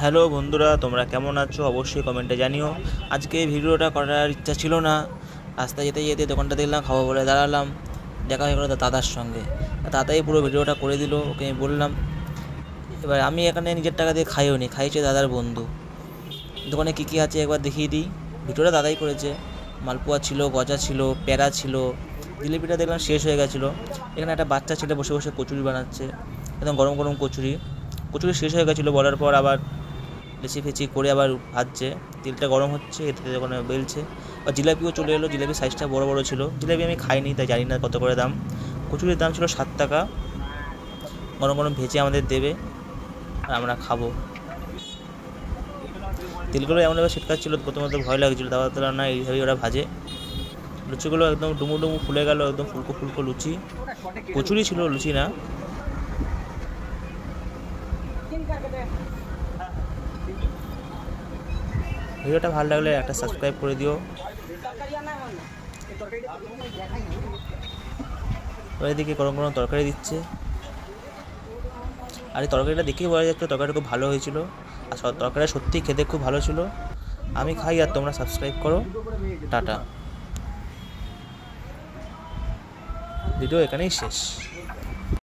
Hello বন্ধুরা, তোমরা কেমন আছো? অবশ্যই কমেন্টে জানিও। আজকে ভিডিওটা করার ইচ্ছা ছিল না। রাস্তায় যেতে যেতে দোকানটা দেখলাম, খাবো বলে দাঁড়ালাম, দেখা হয়ে গেলো দাদার সঙ্গে। দাদাই পুরো ভিডিওটা করে দিল, ওকে আমি বললাম। এবার আমি এখানে নিজের টাকা দিয়ে খাইও নি, খাইছে দাদার বন্ধু। দোকানে কী কী আছে একবার দেখিয়ে দিই। ভিডিওটা দাদাই করেছে। মালপোয়া ছিল, গজা ছিল, প্যারা ছিল, জিলিপিটা দেখলাম শেষ হয়ে গেছিলো। এখানে একটা বাচ্চা ছেলে বসে বসে কচুরি বানাচ্ছে, একদম গরম গরম কচুরি। কচুরি শেষ হয়ে গেছিলো বলার পর আবার লেচি ফেচি করে আবার ভাজছে, তেলটা গরম হচ্ছে, এতে যখন বেলছে। আর জিলাপিও চলে এলো, জিলাপির সাইজটা বড় বড় ছিল। জিলাপি আমি খাইনি, তাই জানি না কত করে দাম। কচুরির দাম ছিল 7 টাকা। গরম গরম ভেজে আমাদের দেবে আর আমরা খাবো। তেলগুলো এমনভাবে ছিটকাচ্ছিল, প্রথমত ভয় লাগছিলো, তারপর না এইভাবেই ওরা ভাজে। লুচিগুলো একদম ডুমু ডুমু ফুলে গেল, একদম ফুলকো ফুলকো লুচি। কচুরি ছিল, লুচি না। ভিডিওটা ভালো লাগলে একটা সাবস্ক্রাইব করে দিও। এদিকে গরম গরম তরকারি দিচ্ছে, আর এই তরকারিটা দেখেই বোঝা যাচ্ছে তরকারিটা খুব ভালো হয়েছিল। আর তরকারিটা সত্যিই খেতে খুব ভালো ছিল। আমি খাই আর তোমরা সাবস্ক্রাইব করো। টাটা। ভিডিও এখানেই শেষ।